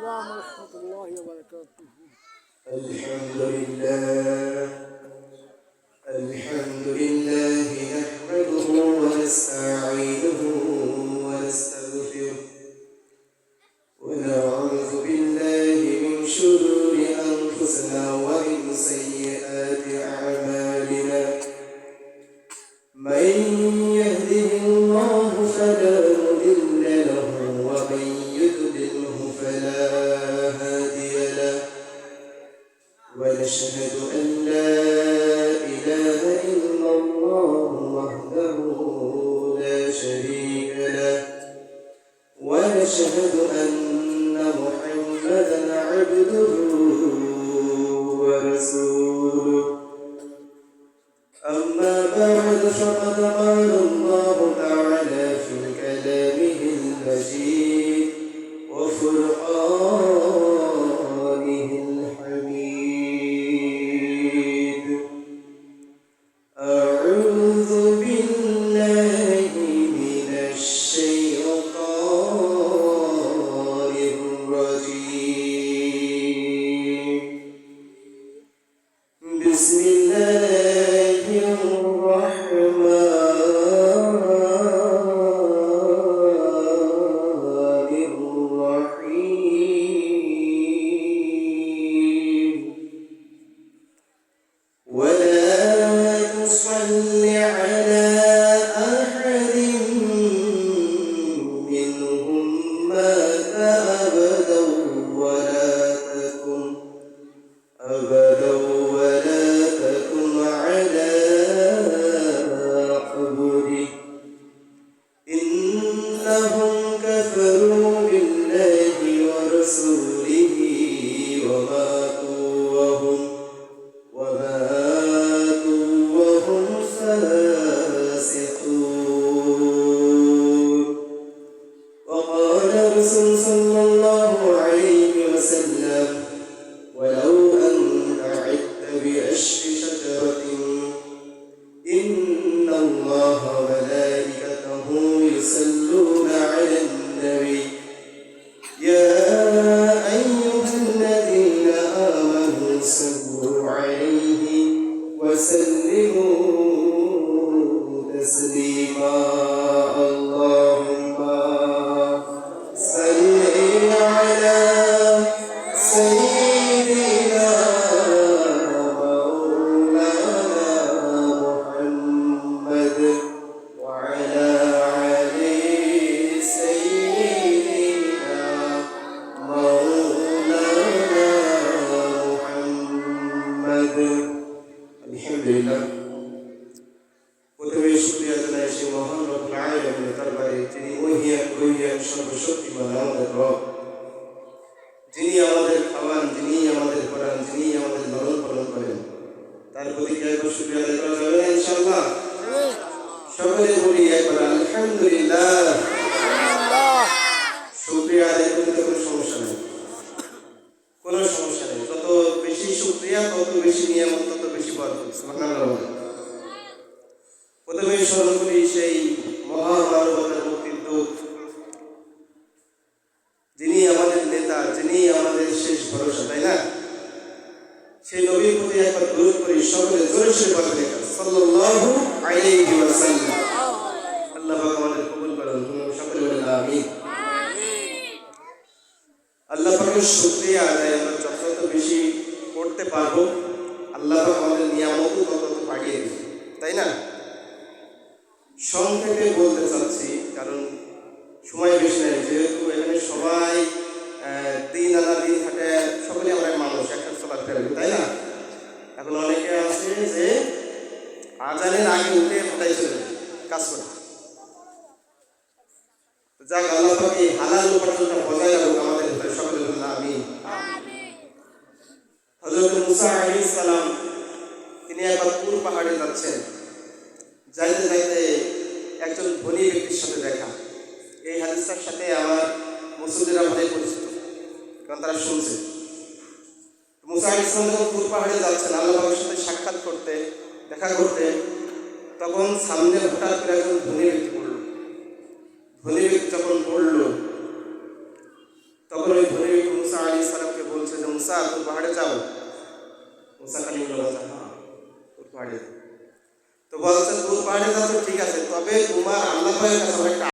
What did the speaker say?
السلام ورحمة الله وبركاته. الحمد لله الحمد لله نحمده ونستعينه ونستغفره ونعوذ بالله من شرور أنفسنا ومن سيئات أعمالنا من يهده الله فلا مضل له ومن يضلله فلا هادي له ونشهد أن لا إله إلا الله وحده لا شريك له ونشهد أن محمدا عبده ورسوله أما بعد فقد قال الله تعالى في كلامه المجيد وفرقانه الحميد أعوذ بالله من الشيطان الرجيم بسم الله الرحمن الرحيم ولا تصل على أحد منهم مات أبدا ولا تكن على قبره إنهم كفروا بالله ورسوله وماتوا وهم فاسقون وقال الرسول صلى الله عليه وسلم ولو أن أعدت بعشق شجرة إن الله وملائكته يصلون على النبي يا أيها الذين آمنوا صلوا عليه وسلموا تسليما اللهم صل على سيدنا مولانا محمد وعلى آل سيدنا مولانا محمد الحمد لله প্রথমে শুকরিয়া জানাই সেই মহান রব্বুল আলামিনের দরবারে যিনি মহিয়ান সর্বশক্তিমান আমাদের রব, যিনি আমাদের খাওয়ান, যিনি আমাদের পড়ান, যিনি আমাদের লালন পালন করেন, তার প্রতি কি একবার শুকরিয়া আদায় করা যাবে না ইনশাআল্লাহ? সকলে বলি একবার আলহামদুলিল্লাহ। শুকরিয়া আদায় করতে কোনো সমস্যা নেই, কোনো সমস্যা নেই। যত বেশি শুকরিয়া তত বেশি নিয়ামত, তত বেশি বরকত। সুবহানাল্লাহ। প্রথমে স্মরণ করি সেই মহামানবতার মুক্তির দূত, যিনি আমাদের নেতা, যিনি আমাদের শেষ ভরসা, তাই না? সেই নবীর প্রতি একবার দরুদ করি সকলে জোরে সোরে বলেন সাল্লাল্লাহু আলাইহি ওয়াসাল্লাম। আল্লাহ পাক আমাদের কবুল করুন, সকলে বলেন আমিন। আল্লাহ পাকের শুকরিয়া আদায় আমরা যত বেশি করতে পারবো আল্লাহ পাক আমাদের নিয়ামত তত বাড়িয়ে দেবে, তাই না? সংক্ষেপে বলতে চাচ্ছি, কারণ সময় বেশি নেই, যেহেতু এখানে সবাই দিন আনা দিন থাকে, সকলে আমরা মানুষ, একটা চলার ফেরবে, তাই না? এখন অনেকে আছে যে আজানের আগে উঠে ফোটাই চলে কাজ করে। যাক, আল্লাহ পাক এই হালাল উপার্জনটা বজায় রাখুক আমাদের ভিতরে, সকলে বলুন আমিন। হযরত মুসা আলাইহিস সালাম তিনি একবার তুর পাহাড়ে যাচ্ছেন, যাইতে যাইতে একজন ধনী ব্যক্তির সাথে দেখা। এই হাদিসটার সাথে আমার মুসলিমরা ভালোই পরিচিত, কারণ তারা শুনছে। মুসা আলাইহিস সালাম যখন তুর পাহাড়ে যাচ্ছেন আল্লাহ পাকের সাথে সাক্ষাৎ করতে, দেখা করতে, তখন সামনে হঠাৎ করে একজন ধনী ব্যক্তি পড়ল। ধনী ব্যক্তি যখন পড়ল তখন ওই ধনী ব্যক্তি মুসা মুসা আলাইহিস সালামকে বলছে যে মুসা তুর পাহাড়ে যাও। মুসা কালিমুল্লাহ বলছে হ্যাঁ তুর পাহাড়ে। তো বলছে তুর পাহাড়ে যাচ্ছ ঠিক আছে, তবে তোমার আল্লাহ পাকের কাছে আমার একটা